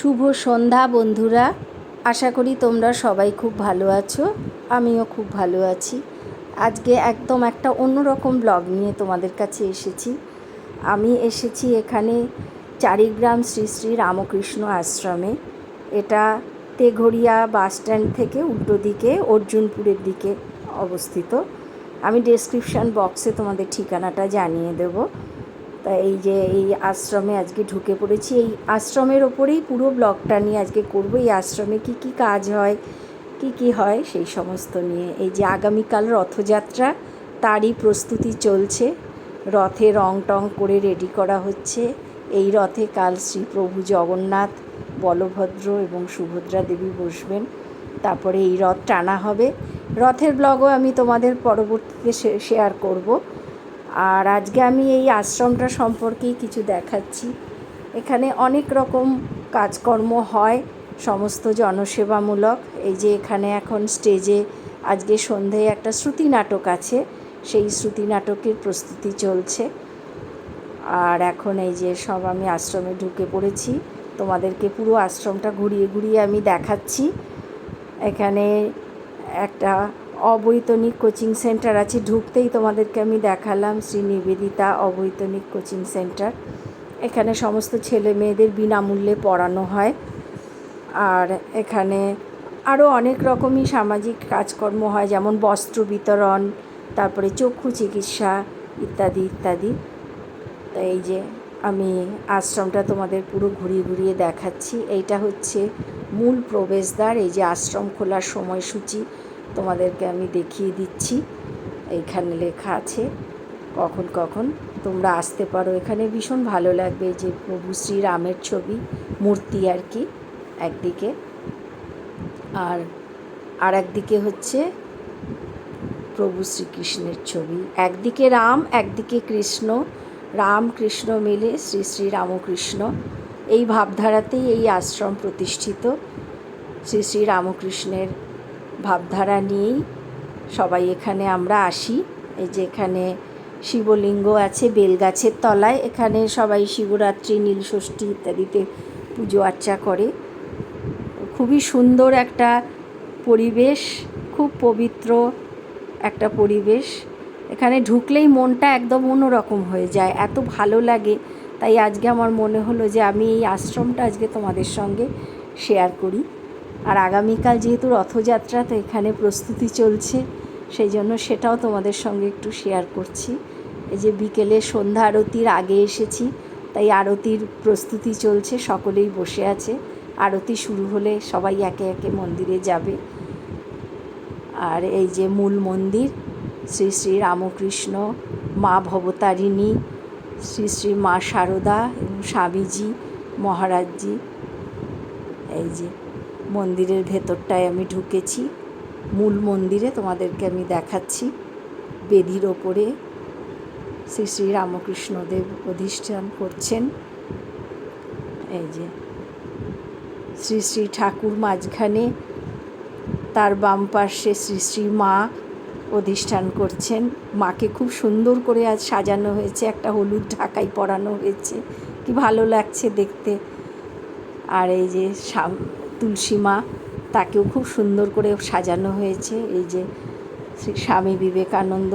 শুভ সন্ধ্যা বন্ধুরা। আশা করি তোমরা সবাই খুব ভালো আছো। আমিও খুব ভালো আছি। আজকে একদম একটা অন্যরকম ব্লগ নিয়ে তোমাদের কাছে এসেছি। আমি এসেছি এখানে চারিগ্রাম শ্রী শ্রী রামকৃষ্ণ আশ্রমে। এটা তেঘরিয়া বাস স্ট্যান্ড থেকে উল্টো দিকে অর্জুনপুরের দিকে অবস্থিত। আমি ডেসক্রিপশান বক্সে তোমাদের ঠিকানাটা জানিয়ে দেবো। তা এই যে এই আশ্রমে আজকে ঢুকে পড়েছি। এই আশ্রমের ওপরেই পুরো ব্লগটা নিয়ে আজকে করব। এই আশ্রমে কি কি কাজ হয়, কি হয় সেই সমস্ত নিয়ে। এই যে আগামীকাল রথযাত্রা, তারই প্রস্তুতি চলছে। রথে রং টং করে রেডি করা হচ্ছে। এই রথে কাল শ্রী প্রভু জগন্নাথ, বলভদ্র এবং সুভদ্রা দেবী বসবেন। তারপরে এই রথ টানা হবে। রথের ব্লগও আমি তোমাদের পরবর্তীতে শেয়ার করব। আর আজকে আমি এই আশ্রমটা সম্পর্কেই কিছু দেখাচ্ছি। এখানে অনেক রকম কাজকর্ম হয়, সমস্ত জনসেবামূলক। এই যে এখানে এখন স্টেজে আজকে সন্ধ্যায় একটা শ্রুতি নাটক আছে, সেই শ্রুতি নাটকের প্রস্তুতি চলছে। আর এখন এই যে সব আমি আশ্রমে ঢুকে পড়েছি। তোমাদেরকে পুরো আশ্রমটা ঘুরিয়ে ঘুরিয়ে আমি দেখাচ্ছি। এখানে একটা অবৈতনিক কোচিং সেন্টার আছে। ঢুকতেই তোমাদেরকে আমি দেখালাম শ্রী নিবেদিতা অবৈতনিক কোচিং সেন্টার। এখানে সমস্ত ছেলে মেয়েদের বিনামূল্যে পড়ানো হয়। আর এখানে আরও অনেক রকমই সামাজিক কাজকর্ম হয়, যেমন বস্ত্র বিতরণ, তারপরে চক্ষু চিকিৎসা ইত্যাদি ইত্যাদি। তো এই যে আমি আশ্রমটা তোমাদের পুরো ঘুরিয়ে ঘুরিয়ে দেখাচ্ছি। এইটা হচ্ছে মূল প্রবেশদ্বার। এই যে আশ্রম খোলার সময়সূচি তোমাদেরকে আমি দেখিয়ে দিচ্ছি। এইখানে লেখা আছে কখন কখন তোমরা আসতে পারো। এখানে ভীষণ ভালো লাগবে। যে প্রভু শ্রীরামের ছবি, মূর্তি আর কি একদিকে, আর একদিকে হচ্ছে প্রভু শ্রীকৃষ্ণের ছবি। একদিকে রাম, একদিকে কৃষ্ণ, রাম কৃষ্ণ মিলে শ্রী শ্রী রামকৃষ্ণ। এই ভাবধারাতেই এই আশ্রম প্রতিষ্ঠিত। শ্রী শ্রী রামকৃষ্ণের ভাবধারা নিয়েই সবাই এখানে আমরা আসি। এই যে এখানে শিবলিঙ্গ আছে বেলগাছের তলায়। এখানে সবাই শিবরাত্রি, নীলষষ্ঠী ইত্যাদিতে পুজো আর্চা করে। খুবই সুন্দর একটা পরিবেশ, খুব পবিত্র একটা পরিবেশ। এখানে ঢুকলেই মনটা একদম অন্যরকম হয়ে যায়, এত ভালো লাগে। তাই আজকে আমার মনে হলো যে আমি এই আশ্রমটা আজকে তোমাদের সঙ্গে শেয়ার করি। আর আগামীকাল যেহেতু রথযাত্রা, তো এখানে প্রস্তুতি চলছে, সেই জন্য সেটাও তোমাদের সঙ্গে একটু শেয়ার করছি। এই যে বিকেলে সন্ধ্যা আরতির আগে এসেছি, তাই আরতির প্রস্তুতি চলছে। সকলেই বসে আছে। আরতি শুরু হলে সবাই একে একে মন্দিরে যাবে। আর এই যে মূল মন্দির, শ্রী শ্রী রামকৃষ্ণ, মা ভবতারিণী, শ্রী শ্রী মা শারদা এবং স্বামীজি মহারাজজি। এই যে মন্দিরের ভেতরটায় আমি ঢুকেছি। মূল মন্দিরে তোমাদেরকে আমি দেখাচ্ছি। বেদির ওপরে শ্রী শ্রী রামকৃষ্ণদেব অধিষ্ঠান করছেন। এই যে শ্রী শ্রী ঠাকুর মাঝখানে, তার বাম পাশে শ্রী শ্রী মা অধিষ্ঠান করছেন। মাকে খুব সুন্দর করে আজ সাজানো হয়েছে, একটা হলুদ ঢাকাই পরানো হয়েছে, কি ভালো লাগছে দেখতে। আর এই যে তুলসী মা, তাকেও খুব সুন্দর করে সাজানো হয়েছে। এই যে শ্রী স্বামী বিবেকানন্দ,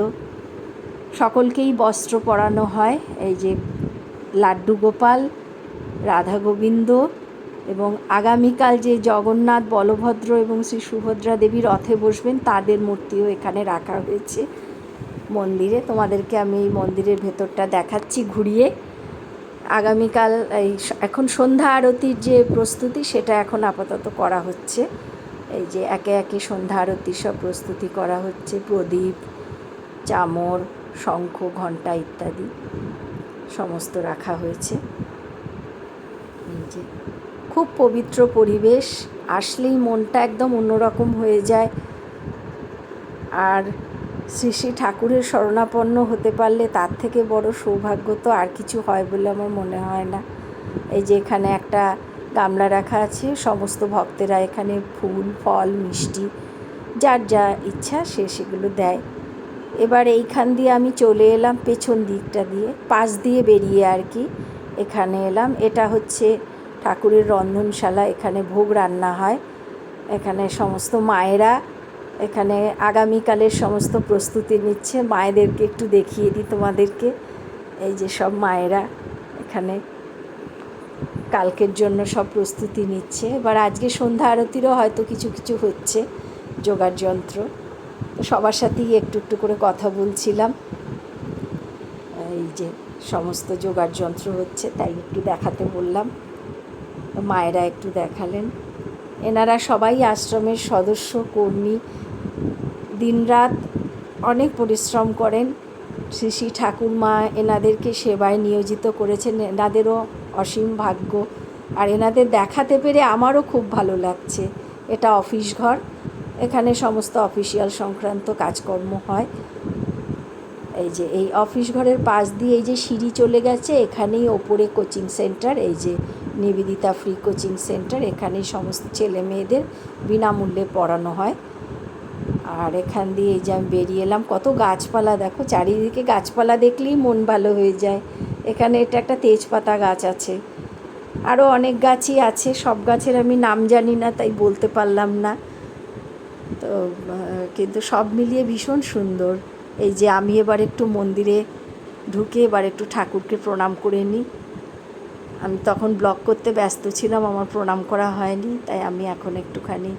সকলকেই বস্ত্র পরানো হয়। এই যে লাড্ডু গোপাল, রাধা গোবিন্দ, এবং আগামীকাল যে জগন্নাথ, বলভদ্র এবং শ্রী সুভদ্রা দেবী রথে বসবেন, তাদের মূর্তিও এখানে রাখা হয়েছে মন্দিরে। তোমাদেরকে আমি এই মন্দিরের ভেতরটা দেখাচ্ছি ঘুরিয়ে। আগামীকাল এখন সন্ধ্যা আরতির যে প্রস্তুতি, সেটা এখন আপাতত করা হচ্ছে। এই যে একে একে সন্ধ্যা আরতির সব প্রস্তুতি করা হচ্ছে। প্রদীপ, চামর, শঙ্খ, ঘণ্টা ইত্যাদি সমস্ত রাখা হয়েছে। এই যে খুব পবিত্র পরিবেশ, আসলেই মনটা একদম অন্যরকম হয়ে যায়। আর শ্রী শ্রী ঠাকুরের শরণাপন্ন হতে পারলে তার থেকে বড় সৌভাগ্য তো আর কিছু হয় বলে আমার মনে হয় না। এই যে এখানে একটা গামলা রাখা আছে, সমস্ত ভক্তেরা এখানে ফুল, ফল, মিষ্টি, যার যা ইচ্ছা সে সেগুলো দেয়। এবার এইখান দিয়ে আমি চলে এলাম পেছন দিকটা দিয়ে, পাশ দিয়ে বেরিয়ে আর কি এখানে এলাম। এটা হচ্ছে ঠাকুরের রন্ধনশালা, এখানে ভোগ রান্না হয়। এখানে সমস্ত মায়েরা এখানে আগামীকালের সমস্ত প্রস্তুতি নিচ্ছে। মায়েদেরকে একটু দেখিয়ে দিই তোমাদেরকে। এই যে সব মায়েরা এখানে কালকের জন্য সব প্রস্তুতি নিচ্ছে। এবার আজকে সন্ধ্যা আরতিরও হয়তো কিছু কিছু হচ্ছে যোগাড় যন্ত্র। তো সবার সাথেই একটু একটু করে কথা বলছিলাম। এই যে সমস্ত যোগাড় যন্ত্র হচ্ছে, তাই একটু দেখাতে বললাম। মায়েরা একটু দেখালেন। এনারা সবাই আশ্রমের সদস্য, কর্মী, দিনরাত অনেক পরিশ্রম করেন। শ্রী শ্রী ঠাকুরমা এনাদেরকে সেবায় নিয়োজিত করেছেন, এনাদেরও অসীম ভাগ্য। আর এনাদের দেখাতে পেরে আমারও খুব ভালো লাগছে। এটা অফিস ঘর, এখানে সমস্ত অফিসিয়াল সংক্রান্ত কাজকর্ম হয়। এই যে এই অফিস ঘরের পাশ দিয়ে এই যে সিঁড়ি চলে গেছে, এখানেই ওপরে কোচিং সেন্টার, এই যে নিবেদিতা ফ্রি কোচিং সেন্টার, এখানেই সমস্ত ছেলে মেয়েদের বিনামূল্যে পড়ানো হয়। আর এখান দিয়ে এই যে আমি বেরিয়ে এলাম। কত গাছপালা দেখো, চারিদিকে গাছপালা দেখলেই মন ভালো হয়ে যায়। এখানে এটা একটা তেজপাতা গাছ আছে, আরও অনেক গাছই আছে। সব গাছের আমি নাম জানি না, তাই বলতে পারলাম না। তো কিন্তু সব মিলিয়ে ভীষণ সুন্দর। এই যে আমি এবার একটু মন্দিরে ঢুকে এবার একটু ঠাকুরকে প্রণাম করে নিই। আমি তখন ব্লগ করতে ব্যস্ত ছিলাম, আমার প্রণাম করা হয়নি, তাই আমি এখন একটুখানি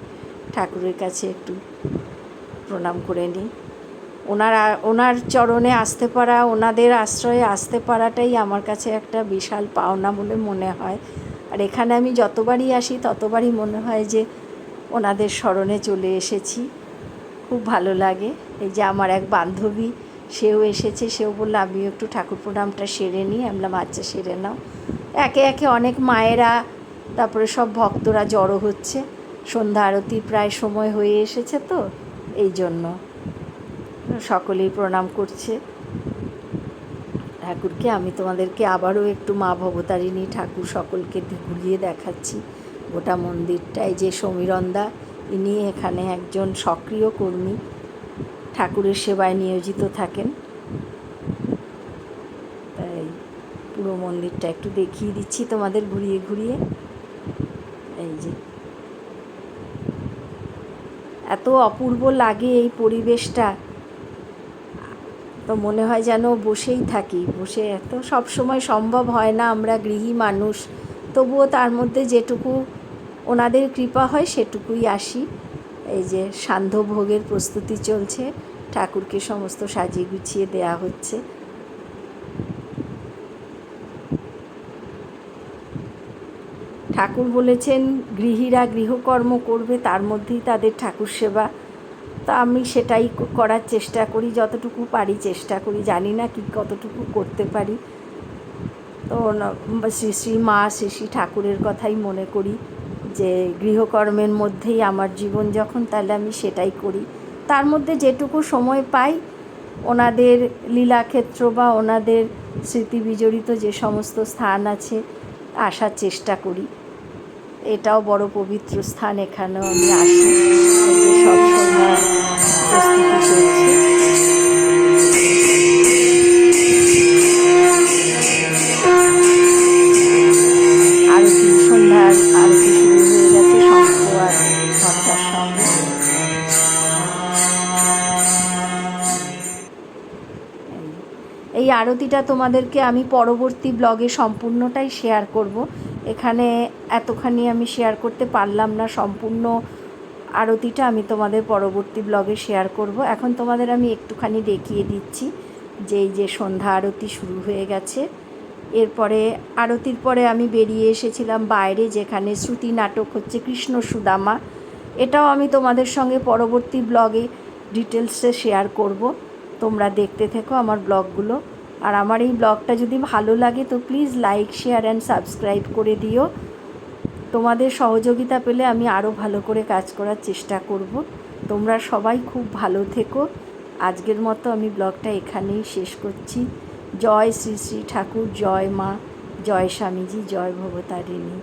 ঠাকুরের কাছে একটু প্রণাম করে নিই। ওনার চরণে আসতে পারা, ওনাদের আশ্রয়ে আসতে পারাটাই আমার কাছে একটা বিশাল পাওনা বলে মনে হয়। আর এখানে আমি যতবারই আসি ততবারই মনে হয় যে ওনাদের স্মরণে চলে এসেছি। খুব ভালো লাগে। এই যে আমার এক বান্ধবী, সেও এসেছে, সেও বললো আমিও একটু ঠাকুর প্রণামটা সেরে নিই। আমি বললাম আচ্ছা সেরে নাও। একে একে অনেক মায়েরা, তারপরে সব ভক্তরা জড়ো হচ্ছে। সন্ধ্যা আরতির প্রায় সময় হয়ে এসেছে, তো এই জন্য সকলেই প্রণাম করছে ঠাকুরকে। আমি তোমাদেরকে আবারও একটু মা ভবতারিণী ঠাকুর সকলকে ঘুরিয়ে দেখাচ্ছি গোটা মন্দিরটা। এই যে সমীরণদা, ইনি এখানে একজন সক্রিয় কর্মী, ঠাকুরের সেবায় নিয়োজিত থাকেন। তাই পুরো মন্দিরটা একটু দেখিয়ে দিচ্ছি তোমাদের ঘুরিয়ে ঘুরিয়ে। এই যে এত অপূর্ব লাগে এই পরিবেশটা, তো মনে হয় যেন বসেই থাকি। বসে এত সব সময় সম্ভব হয় না, আমরা গৃহী মানুষ, তবুও তার মধ্যে যেটুকু ওনাদের কৃপা হয় সেটুকুই আসি। এই যে সান্ধ্য ভোগের প্রস্তুতি চলছে, ঠাকুরকে সমস্ত সাজিয়ে গুছিয়ে দেয়া হচ্ছে। ঠাকুর বলেছেন গৃহীরা গৃহকর্ম করবে, তার মধ্যেই তাদের ঠাকুর সেবা। তা আমি সেটাই করার চেষ্টা করি, যতটুকু পারি চেষ্টা করি। জানি না কি কতটুকু করতে পারি। তো শ্রী শ্রী মা শ্রী শ্রী ঠাকুরের কথাই মনে করি যে গৃহকর্মের মধ্যেই আমার জীবন যখন, তাহলে আমি সেটাই করি। তার মধ্যে যেটুকু সময় পাই ওনাদের লীলাক্ষেত্র বা ওনাদের স্মৃতি বিজড়িত যে সমস্ত স্থান আছে আসার চেষ্টা করি। এটাও বড় পবিত্র স্থান, এখানেও আমি আসি। সব সন্ধ্যা প্রস্তুতি চলছে। আরতি, সন্ধ্যার আরতি শুরু হয়ে গেছে শঙ্খ আর ঘণ্টার সঙ্গে। এই আরতিটা তোমাদেরকে আমি পরবর্তী ব্লগে সম্পূর্ণটাই শেয়ার করব। এখানে এতখানি আমি শেয়ার করতে পারলাম না। সম্পূর্ণ আরতিটা আমি তোমাদের পরবর্তী ব্লগে শেয়ার করব। এখন তোমাদের আমি একটুখানি দেখিয়ে দিচ্ছি যে এই যে সন্ধ্যা আরতি শুরু হয়ে গেছে। এরপরে আরতির পরে আমি বেরিয়ে এসেছিলাম বাইরে, যেখানে শ্রুতি নাটক হচ্ছে কৃষ্ণ সুদামা। এটাও আমি তোমাদের সঙ্গে পরবর্তী ব্লগে ডিটেলসে শেয়ার করব। তোমরা দেখতে থেকো আমার ব্লগগুলো। আর আমার এই ব্লগটা যদি ভালো লাগে তো please like, share and subscribe করে দিও। তোমাদের সহযোগিতা পেলে আমি আরও ভালো করে কাজ করার চেষ্টা করব। তোমরা সবাই খুব ভালো থেকো। আজকের মতো আমি ব্লগটা এখানেই শেষ করছি। জয় শ্রী শ্রী ঠাকুর, জয় মা, জয় স্বামীজি, জয় ভবতারিণী।